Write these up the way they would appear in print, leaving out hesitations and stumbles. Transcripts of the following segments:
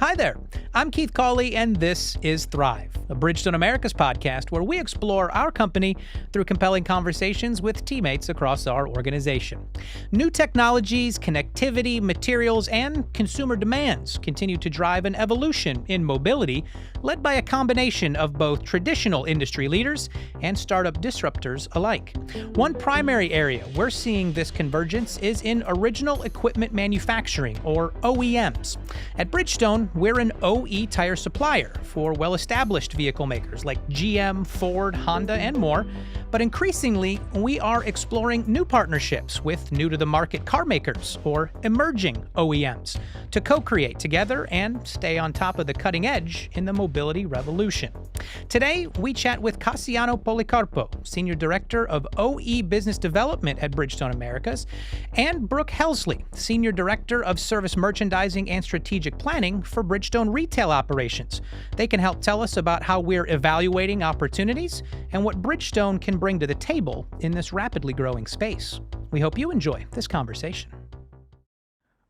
Hi there. I'm Keith Cawley, and this is Thrive, a Bridgestone Americas podcast where we explore our company through compelling conversations with teammates across our organization. New technologies, connectivity, materials, and consumer demands continue to drive an evolution in mobility led by a combination of both traditional industry leaders and startup disruptors alike. One primary area we're seeing this convergence is in original equipment manufacturing, or OEMs. At Bridgestone, we're an OE tire supplier for well-established vehicle makers like GM, Ford, Honda, and more. But increasingly, we are exploring new partnerships with new-to-the-market car makers or emerging OEMs to co-create together and stay on top of the cutting edge in the mobility revolution. Today, we chat with Cassiano Polycarpo, Senior Director of OE Business Development at Bridgestone Americas, and Brooke Helsley, Senior Director of Service Merchandising and Strategic Planning for Bridgestone Retail Operations. They can help tell us about how we're evaluating opportunities and what Bridgestone can bring to the table in this rapidly growing space. We hope you enjoy this conversation.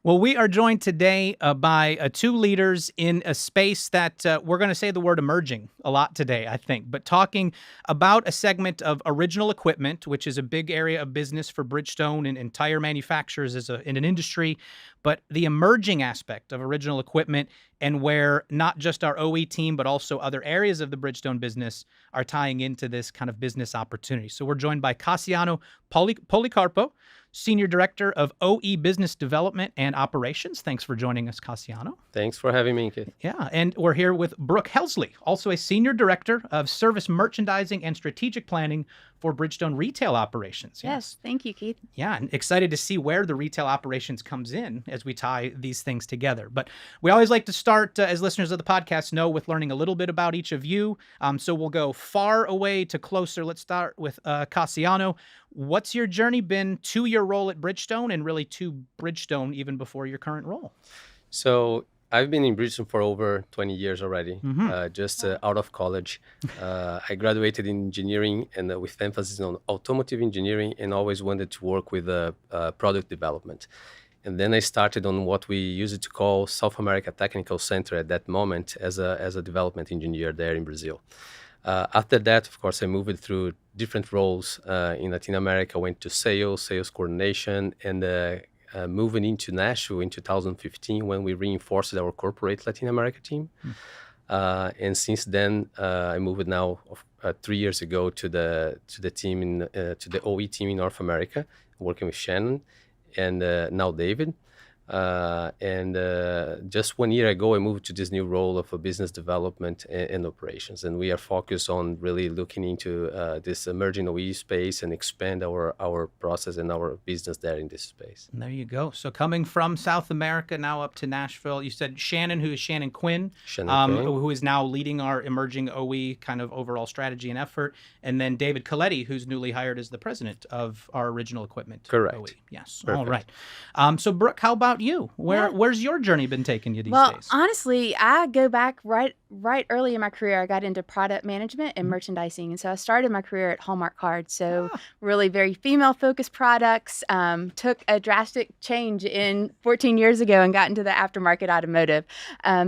Well, we are joined today by two leaders in a space that we're going to say the word emerging a lot today, I think, but talking about a segment of original equipment, which is a big area of business for Bridgestone and tire manufacturers in an industry, but the emerging aspect of original equipment and where not just our OE team, but also other areas of the Bridgestone business are tying into this kind of business opportunity. So we're joined by Cassiano Polycarpo, Senior Director of OE Business Development and Operations. Thanks for joining us, Cassiano. Thanks for having me, Keith. Yeah, and we're here with Brooke Helsley, also a Senior Director of Service Merchandising and Strategic Planning for Bridgestone Retail Operations. Yes, thank you, Keith. Yeah, and excited to see where the retail operations comes in as we tie these things together. But we always like to start, as listeners of the podcast know, with learning a little bit about each of you. So we'll go far away to closer. Let's start with Cassiano. What's your journey been to your role at Bridgestone and really to Bridgestone even before your current role? So I've been in Bridgestone for over 20 years already, just out of college. I graduated in engineering and with emphasis on automotive engineering and always wanted to work with product development. And then I started on what we used to call South America Technical Center at that moment as a development engineer there in Brazil. After that, of course, I moved through different roles in Latin America, went to sales coordination, and moving into Nashville in 2015 when we reinforced our corporate Latin America team. And since then, I moved now 3 years ago to the team to the OE team in North America, working with Shannon and now David. And just 1 year ago, I moved to this new role of a business development and operations. And we are focused on really looking into this emerging OE space and expand our process and our business there in this space. And there you go. So coming from South America now up to Nashville, you said Shannon, who is Shannon Quinn, who is now leading our emerging OE kind of overall strategy and effort. And then David Coletti, who's newly hired as the president of our original equipment. Correct. OE. Yes. Perfect. All right. So Brooke, how about you? Where's your journey been taking you these days? Well, honestly, I go back right early in my career. I got into product management and merchandising. And so I started my career at Hallmark Cards. So really very female-focused products. Took a drastic change 14 years ago and got into the aftermarket automotive.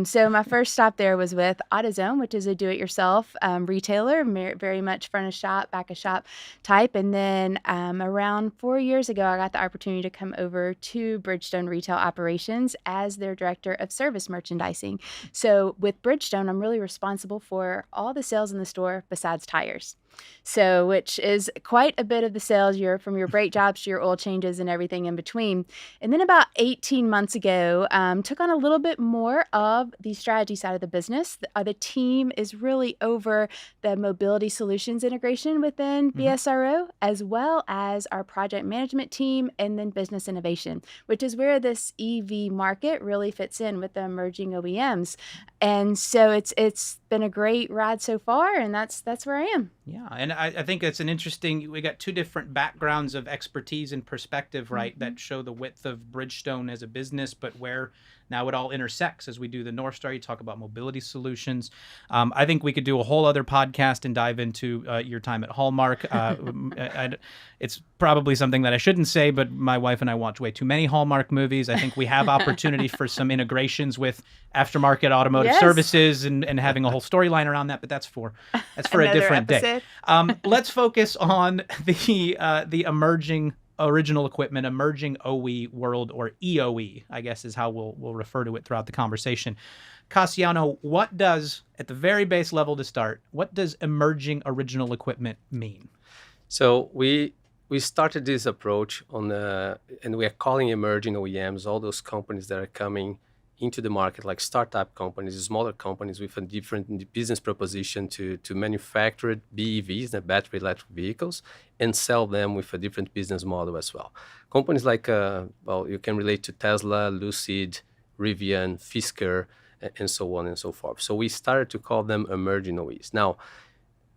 So my first stop there was with AutoZone, which is a do-it-yourself retailer, very much front of shop, back of shop type. And then around 4 years ago, I got the opportunity to come over to Bridgestone Retail Operations as their Director of Service Merchandising. So with Bridgestone, I'm really responsible for all the sales in the store besides tires. So, which is quite a bit of the sales, from your brake jobs to your oil changes and everything in between. And then about 18 months ago, took on a little bit more of the strategy side of the business. The team is really over the mobility solutions integration within BSRO, as well as our project management team and then business innovation, which is where this EV market really fits in with the emerging OEMs. And so it's been a great ride so far, and that's where I am. Yeah, and I think it's an interesting, we got two different backgrounds of expertise and perspective, right, that show the width of Bridgestone as a business, but where now it all intersects as we do the North Star. You talk about mobility solutions. I think we could do a whole other podcast and dive into your time at Hallmark. It's probably something that I shouldn't say, but my wife and I watch way too many Hallmark movies. I think we have opportunity for some integrations with aftermarket automotive services and having a whole storyline around that, but that's for a different day. Let's focus on the emerging original equipment, emerging OE world, or EOE, I guess is how we'll refer to it throughout the conversation. Cassiano, what does, at the very base level to start, what does emerging original equipment mean? So we started this approach and we are calling emerging OEMs all those companies that are coming into the market, like startup companies, smaller companies with a different business proposition to manufacture BEVs, the battery electric vehicles, and sell them with a different business model as well. Companies like, you can relate to Tesla, Lucid, Rivian, Fisker, and so on and so forth. So we started to call them emerging OEs. Now,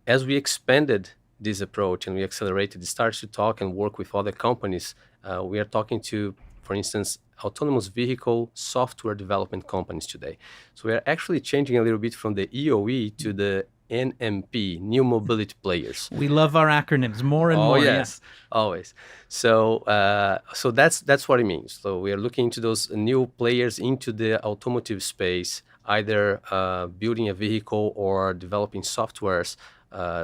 as we expanded this approach and we accelerated, started to talk and work with other companies, we are talking to, for instance, autonomous vehicle software development companies today. So we are actually changing a little bit from the EOE to the NMP, new mobility players. We love our acronyms more and more. Yes, always. So that's what it means. So we are looking into those new players into the automotive space, either building a vehicle or developing softwares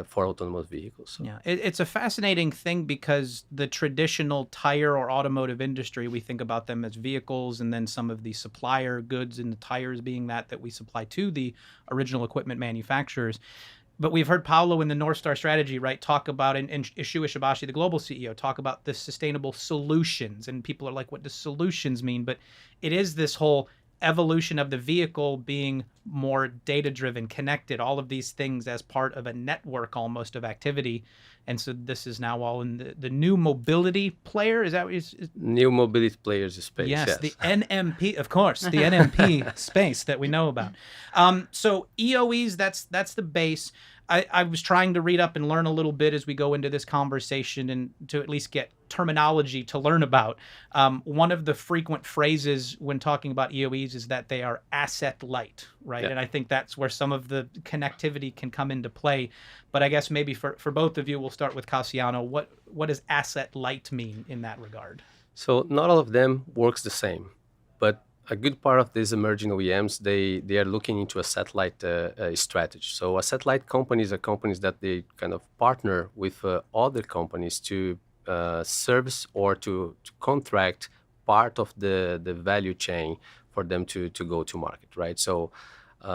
for autonomous vehicles. Yeah, it's a fascinating thing because the traditional tire or automotive industry, we think about them as vehicles, and then some of the supplier goods and the tires being that we supply to the original equipment manufacturers. But we've heard Paolo in the North Star strategy, right, talk about, and Ishu Ishibashi, the global CEO, talk about the sustainable solutions. And people are like, what does solutions mean? But it is this whole evolution of the vehicle being more data-driven, connected, all of these things as part of a network almost of activity. And so this is now all in the new mobility player. Is that what is new mobility players space? Yes, the NMP, of course, the NMP space that we know about. So EOEs, that's the base. I was trying to read up and learn a little bit as we go into this conversation and to at least get terminology to learn about. One of the frequent phrases when talking about EOEs is that they are asset light, right? Yeah. And I think that's where some of the connectivity can come into play. But I guess maybe for both of you, we'll start with Cassiano. What does asset light mean in that regard? So not all of them works the same, but a good part of these emerging OEMs, they are looking into a satellite strategy. So a satellite companies are companies that they kind of partner with other companies to service or to contract part of the value chain for them to go to market, right? So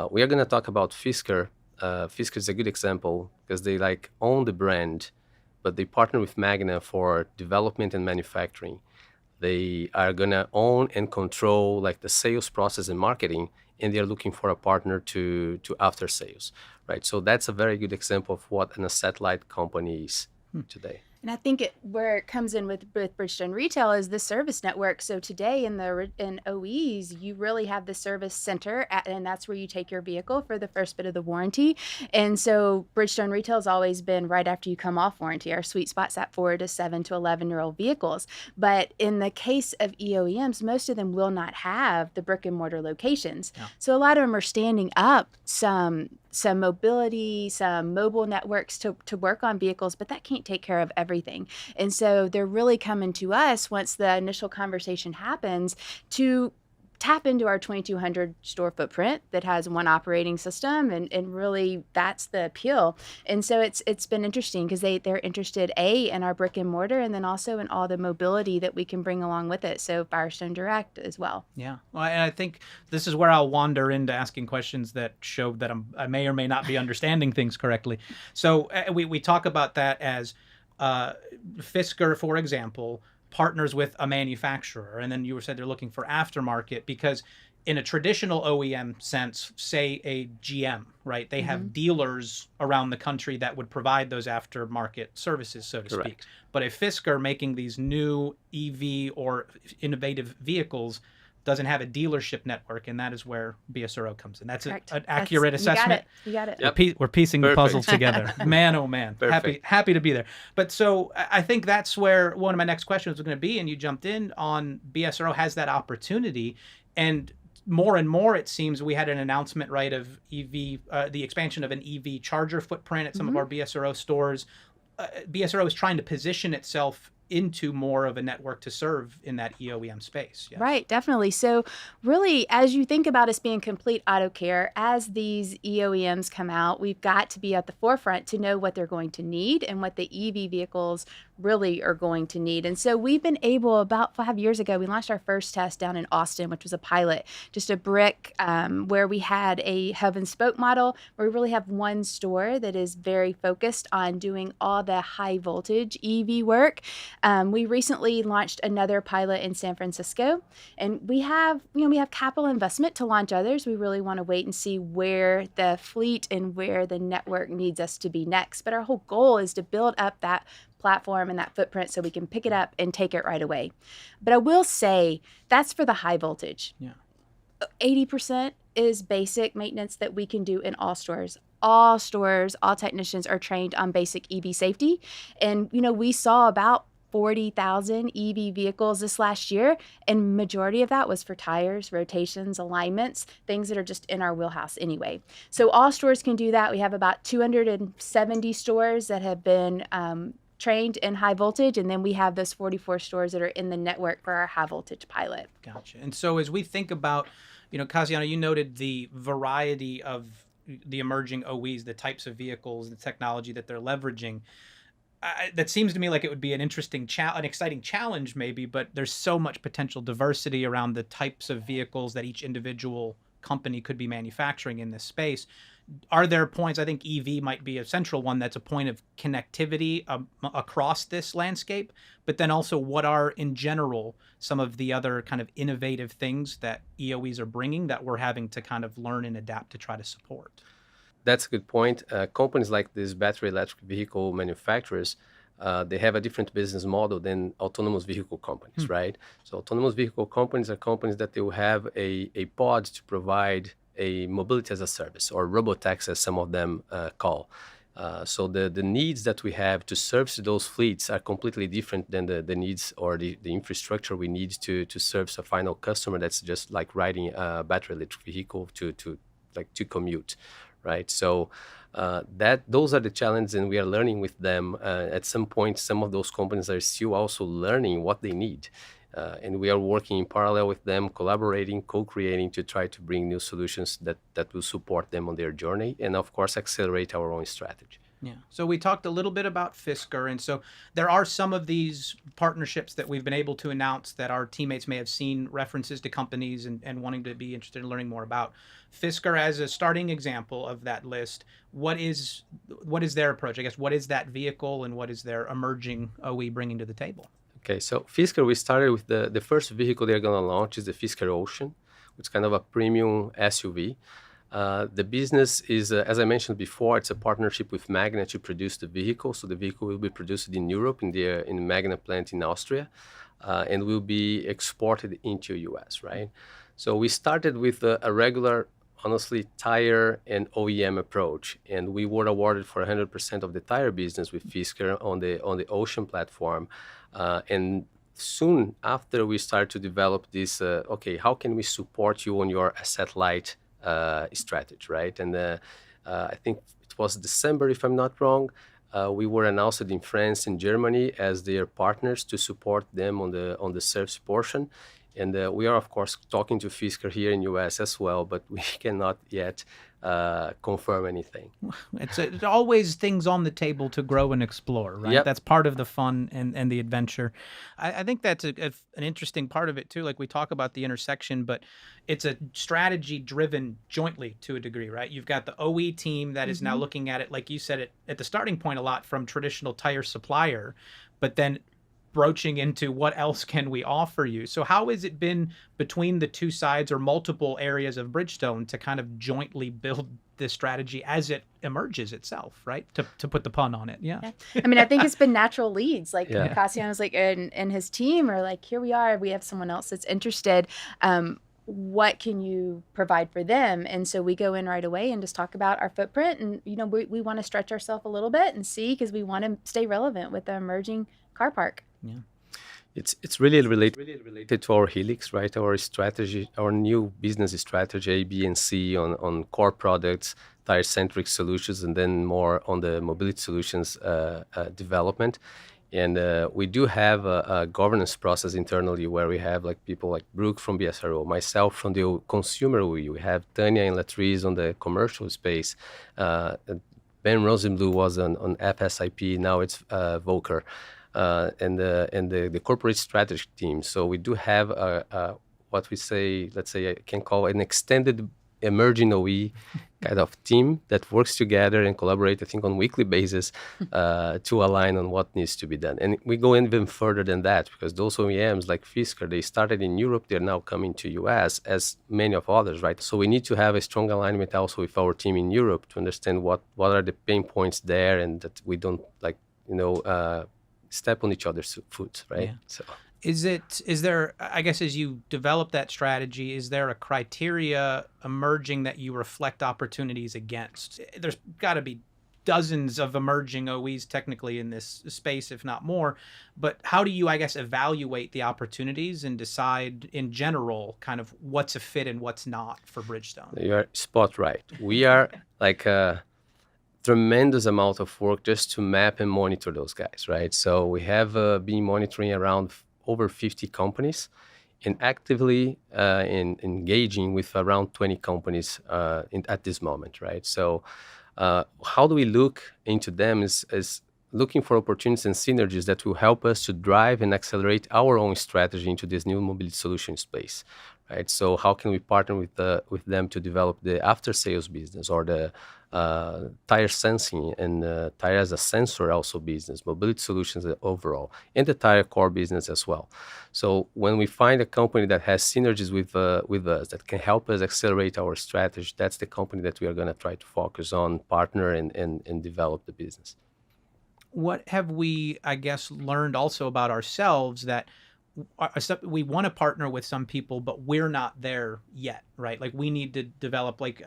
we are going to talk about Fisker. Fisker is a good example because they own the brand, but they partner with Magna for development and manufacturing. They are going to own and control the sales process and marketing, and they're looking for a partner to after sales, right? So that's a very good example of what a satellite company is today. And I think where it comes in with Bridgestone Retail is the service network. So today in OEs, you really have the service center, and that's where you take your vehicle for the first bit of the warranty. And so Bridgestone Retail has always been right after you come off warranty. Our sweet spot's at 4 to 7 to 11-year-old vehicles. But in the case of EOEMs, most of them will not have the brick and mortar locations. Yeah. So a lot of them are standing up some mobility, some mobile networks to work on vehicles, but that can't take care of everything. And so they're really coming to us once the initial conversation happens to tap into our 2,200 store footprint that has one operating system, and really that's the appeal. And so it's been interesting because they're interested in our brick and mortar, and then also in all the mobility that we can bring along with it. So Firestone Direct as well. Yeah, well, and I think this is where I'll wander into asking questions that show that I may or may not be understanding things correctly. So we talk about that as Fisker, for example, partners with a manufacturer, and then you said they're looking for aftermarket because in a traditional OEM sense, say a GM, right? They have dealers around the country that would provide those aftermarket services, so to speak. But a Fisker making these new EV or innovative vehicles, doesn't have a dealership network, and that is where BSRO comes in. That's an Correct. accurate assessment. You got it. Yep. We're piecing the Perfect. puzzles together. Man, oh man. Perfect. Happy to be there. But so I think that's where one of my next questions was going to be, and you jumped in on BSRO has that opportunity. And more, it seems we had an announcement, right, of EV, the expansion of an EV charger footprint at some of our BSRO stores. BSRO is trying to position itself into more of a network to serve in that EOEM space. Yes. Right, definitely. So really, as you think about us being complete auto care, as these EOEMs come out, we've got to be at the forefront to know what they're going to need and what the EV vehicles really are going to need. And so we've been able, about 5 years ago, we launched our first test down in Austin, which was a pilot, just a brick where we had a hub and spoke model where we really have one store that is very focused on doing all the high voltage EV work. We recently launched another pilot in San Francisco, and we have capital investment to launch others. We really want to wait and see where the fleet and where the network needs us to be next. But our whole goal is to build up that platform and that footprint so we can pick it up and take it right away. But I will say that's for the high voltage. Yeah. 80% is basic maintenance that we can do in all stores. All stores, all technicians are trained on basic EV safety. And, we saw about 40,000 EV vehicles this last year, and majority of that was for tires, rotations, alignments, things that are just in our wheelhouse anyway. So all stores can do that. We have about 270 stores that have been trained in high voltage, and then we have those 44 stores that are in the network for our high voltage pilot. Gotcha. And so as we think about, Cassiano, you noted the variety of the emerging OEs, the types of vehicles, the technology that they're leveraging. That seems to me like it would be an interesting, an exciting challenge maybe, but there's so much potential diversity around the types of vehicles that each individual company could be manufacturing in this space. Are there points, I think EV might be a central one, that's a point of connectivity across this landscape, but then also what are in general some of the other kind of innovative things that EOEs are bringing that we're having to kind of learn and adapt to try to support? That's a good point. Companies like these battery electric vehicle manufacturers, they have a different business model than autonomous vehicle companies, right? So autonomous vehicle companies are companies that they will have a pod to provide a mobility as a service, or robotaxi as some of them call. So the needs that we have to service those fleets are completely different than the needs or the infrastructure we need to service a final customer that's just like riding a battery electric vehicle to commute. Right, so those are the challenges, and we are learning with them. At some point, some of those companies are still also learning what they need, and we are working in parallel with them, collaborating, co-creating to try to bring new solutions that will support them on their journey, and of course, accelerate our own strategy. Yeah. So we talked a little bit about Fisker, and so there are some of these partnerships that we've been able to announce that our teammates may have seen references to companies and wanting to be interested in learning more about. Fisker as a starting example of that list, what is their approach? I guess, what is that vehicle and what is their emerging OE bringing to the table? Okay, so Fisker, we started with the first vehicle they're going to launch is the Fisker Ocean, which is kind of a premium SUV. The business is, as I mentioned before, it's a partnership with Magna to produce the vehicle. So the vehicle will be produced in Europe, in the Magna plant in Austria, and will be exported into US, right? So we started with a regular, honestly, tire and OEM approach, and we were awarded for 100% of the tire business with Fisker on the Ocean platform, and soon after we started to develop this, how can we support you on your asset-light strategy, right? And I think it was December, if I'm not wrong, we were announced in France and Germany as their partners to support them on the service portion. And we are, of course, talking to Fisker here in US as well, but we cannot yet confirm anything. It's always things on the table to grow and explore, right? Yep. That's part of the fun and the adventure. I think that's an interesting part of it too. Like we talk about the intersection, but it's a strategy driven jointly to a degree, right? You've got the OE team that is now looking at it, like you said, at the starting point a lot from traditional tire supplier, but then broaching into what else can we offer you. So how has it been between the two sides or multiple areas of Bridgestone to kind of jointly build this strategy as it emerges itself, right? To put the pun on it. Yeah. I mean, I think it's been natural leads. Like Cassiano's like, and his team are like, here we are, we have someone else that's interested. What can you provide for them? And so we go in right away and just talk about our footprint. And, we want to stretch ourselves a little bit and see, because we want to stay relevant with the emerging car park. Yeah. It's really related to our Helix, right? Our strategy, our new business strategy, A, B, and C on core products, tire-centric solutions, and then more on the mobility solutions development. And we do have a governance process internally where we have like people like Brooke from BSRO, myself from the consumer OE. We have Tanya and Latrice on the commercial space. Ben Rosenblum was on FSIP. Now it's Volker. And the corporate strategy team. So we do have what we say, let's say I can call an extended emerging OE kind of team that works together and collaborate, I think, on a weekly basis to align on what needs to be done. And we go even further than that, because those OEMs like Fisker, they started in Europe, they're now coming to US as many of others, right? So we need to have a strong alignment also with our team in Europe to understand what are the pain points there, and that we don't step on each other's foot, right? Yeah. So is there, I guess, as you develop that strategy, is there a criteria emerging that you reflect opportunities against? There's got to be dozens of emerging OEs technically in this space, if not more, but how do you, I guess, evaluate the opportunities and decide in general kind of what's a fit and what's not for Bridgestone? You're spot right. We are like tremendous amount of work just to map and monitor those guys, right? So we have been monitoring around over 50 companies and actively engaging with around 20 companies at this moment, right? So how do we look into them is looking for opportunities and synergies that will help us to drive and accelerate our own strategy into this new mobility solution space, right? So how can we partner with them to develop the after sales business, or the tire sensing and tire as a sensor also business, mobility solutions overall, and the tire core business as well. So when we find a company that has synergies with us that can help us accelerate our strategy, that's the company that we are going to try to focus on, partner and develop the business. What have we, I guess, learned also about ourselves that we want to partner with some people, but we're not there yet, right? Like we need to develop, like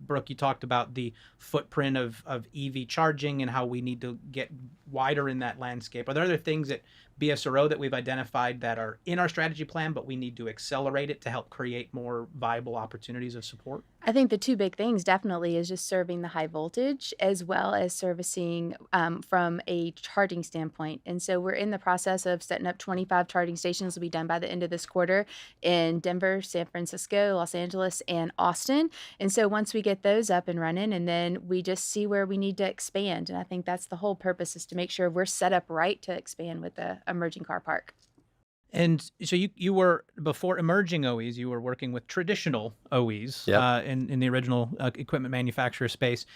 Brooke, you talked about the footprint of EV charging and how we need to get wider in that landscape. Are there other things at BSRO that we've identified that are in our strategy plan, but we need to accelerate it to help create more viable opportunities of support? I think the two big things definitely is just serving the high voltage as well as servicing from a charging standpoint. And so we're in the process of setting up 25 charging stations will be done by the end of this quarter in Denver, San Francisco, Los Angeles, and Austin. And so once we get those up and running, and then we just see where we need to expand. And I think that's the whole purpose, is to make sure we're set up right to expand with the emerging car park. And so you were, before emerging OEs, you were working with traditional OEs in the original equipment manufacturer space.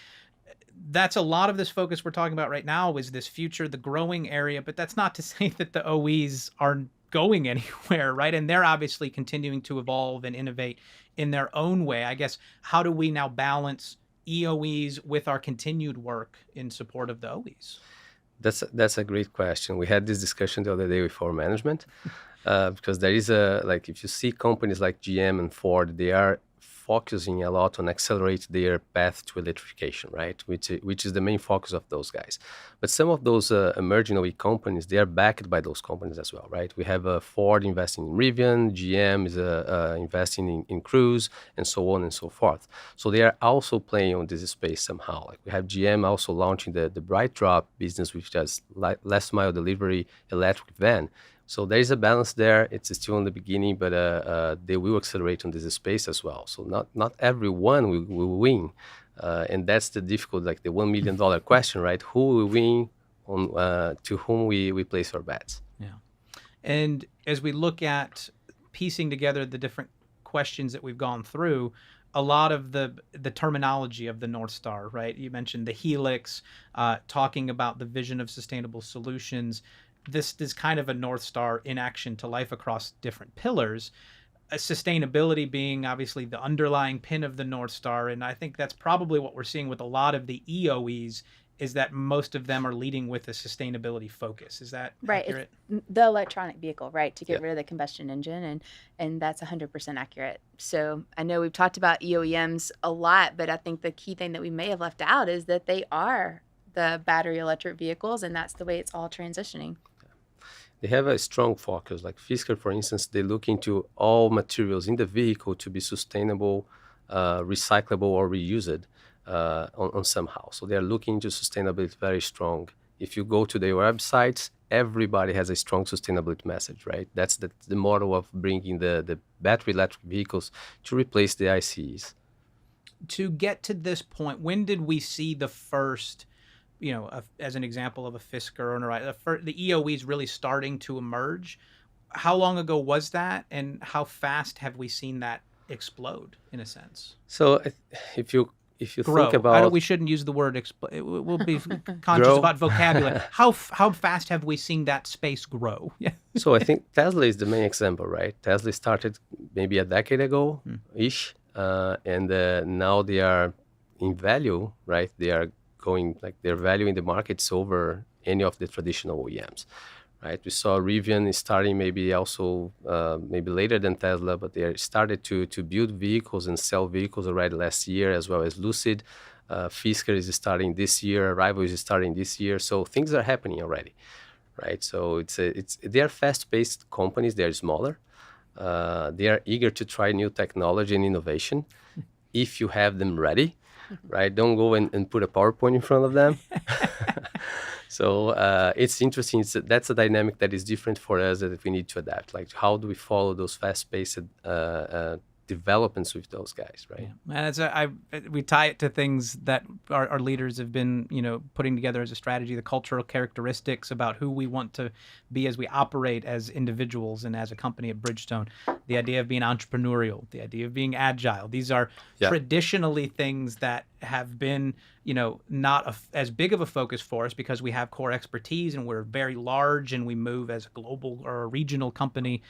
That's a lot of this focus we're talking about right now, is this future, the growing area, but that's not to say that the OEs are going anywhere, right? And they're obviously continuing to evolve and innovate in their own way. I guess, how do we now balance EOEs with our continued work in support of the OEs? That's a great question. We had this discussion the other day with our management, because there is if you see companies like GM and Ford, they are focusing a lot on accelerate their path to electrification, right? Which is the main focus of those guys. But some of those emerging OE companies, they are backed by those companies as well, right? We have Ford investing in Rivian, GM is investing in Cruise, and so on and so forth. So they are also playing on this space somehow. Like we have GM also launching the Bright Drop business, which does last mile delivery electric van. So there is a balance there. It's still in the beginning, but they will accelerate on this space as well. So not everyone will win. And that's the difficult, like the $1 million question, right? Who will win, on to whom we place our bets? Yeah. And as we look at piecing together the different questions that we've gone through, a lot of the terminology of the North Star, right? You mentioned the Helix, talking about the vision of sustainable solutions. this is kind of a North Star in action to life across different pillars. Sustainability being obviously the underlying pin of the North Star. And I think that's probably what we're seeing with a lot of the EOEs, is that most of them are leading with a sustainability focus. Is that accurate? The electronic vehicle, right, to get rid of the combustion engine, and that's 100% accurate. So I know we've talked about EOEMs a lot, but I think the key thing that we may have left out is that they are the battery electric vehicles, and that's the way it's all transitioning. They have a strong focus. Like Fisker, for instance, they look into all materials in the vehicle to be sustainable, recyclable, or reused on somehow. So they're looking into sustainability very strong. If you go to their websites, everybody has a strong sustainability message, right? That's the model of bringing the battery electric vehicles to replace the ICEs. To get to this point, when did we see the first, as an example of a Fisker or the EOEs really starting to emerge? How long ago was that, and how fast have we seen that explode, in a sense? So if you grow. Think about, we shouldn't use the word we'll be conscious about vocabulary. How fast have we seen that space grow? Yeah. So I think Tesla is the main example, right? Tesla started maybe a decade ago ish, and now they are in value, right? They are going, like, their value in the market's over any of the traditional OEMs, right? We saw Rivian starting maybe also maybe later than Tesla, but they started to build vehicles and sell vehicles already last year, as well as Lucid. Fisker is starting this year. Arrival is starting this year. So things are happening already, right? So they are fast-paced companies. They are smaller. They are eager to try new technology and innovation if you have them ready, right? Don't go and put a PowerPoint in front of them. So it's interesting. That's a dynamic that is different for us that we need to adapt. Like, how do we follow those fast-paced developments with those guys, right? Yeah. And we tie it to things that our leaders have been, putting together as a strategy, the cultural characteristics about who we want to be as we operate as individuals and as a company at Bridgestone. The idea of being entrepreneurial, the idea of being agile. These are traditionally things that have been, not as big of a focus for us because we have core expertise and we're very large and we move as a global or a regional company.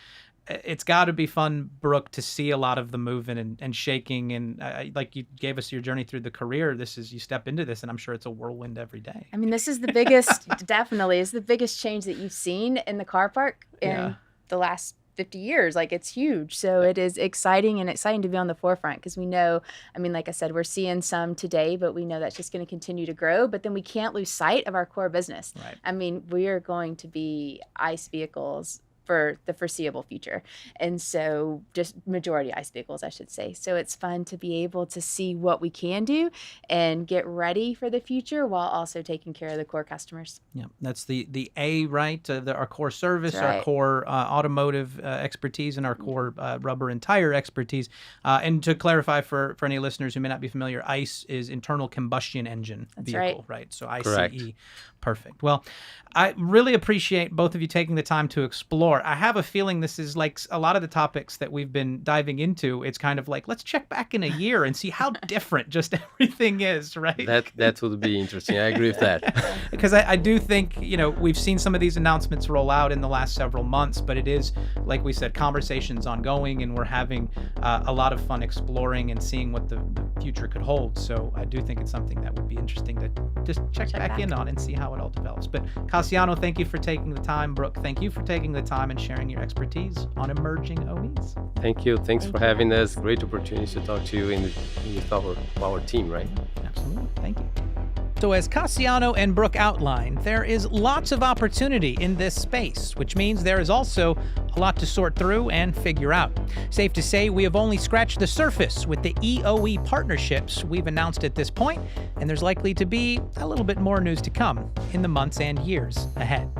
It's got to be fun, Brooke, to see a lot of the moving and shaking. And like you gave us your journey through the career, you step into this, and I'm sure it's a whirlwind every day. I mean, this is the biggest, definitely, is the biggest change that you've seen in the car park in the last 50 years. Like, it's huge. So it is exciting to be on the forefront, because we know, I mean, like I said, we're seeing some today, but we know that's just going to continue to grow. But then we can't lose sight of our core business. Right. I mean, we are going to be ICE vehicles for the foreseeable future. And so just majority ICE vehicles, I should say. So it's fun to be able to see what we can do and get ready for the future while also taking care of the core customers. Yeah, that's the A, right? Our core service, right. Our core automotive expertise, and our core rubber and tire expertise. And to clarify for any listeners who may not be familiar, ICE is internal combustion engine vehicle, right? So ICE. Correct. Perfect. Well, I really appreciate both of you taking the time to explore. I have a feeling this is like a lot of the topics that we've been diving into. It's kind of like, let's check back in a year and see how different just everything is, right? That would be interesting. I agree with that. Because I do think, we've seen some of these announcements roll out in the last several months, but it is, like we said, conversations ongoing, and we're having a lot of fun exploring and seeing what the future could hold. So I do think it's something that would be interesting to just check back in on and see how it all develops. But Cassiano, thank you for taking the time. Brooke, thank you for taking the time and sharing your expertise on emerging OEs. Thank you. Thanks for having us. Great opportunity to talk to you and with our team, right? Absolutely. Thank you. So as Cassiano and Brooke outlined, there is lots of opportunity in this space, which means there is also a lot to sort through and figure out. Safe to say we have only scratched the surface with the EOE partnerships we've announced at this point, and there's likely to be a little bit more news to come in the months and years ahead.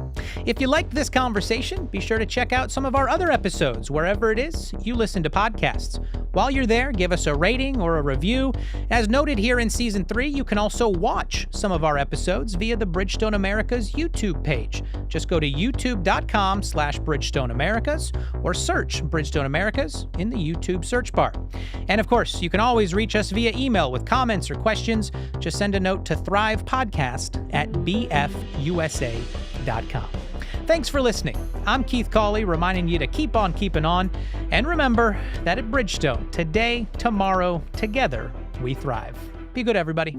If you liked this conversation, be sure to check out some of our other episodes wherever it is you listen to podcasts. While you're there, give us a rating or a review. As noted here in Season 3, you can also watch some of our episodes via the Bridgestone Americas YouTube page. Just go to youtube.com/Bridgestone Americas or search Bridgestone Americas in the YouTube search bar. And of course, you can always reach us via email with comments or questions. Just send a note to thrivepodcast@bfusa.com. Thanks for listening. I'm Keith Cawley, reminding you to keep on keeping on. And remember that at Bridgestone, today, tomorrow, together, we thrive. Be good, everybody.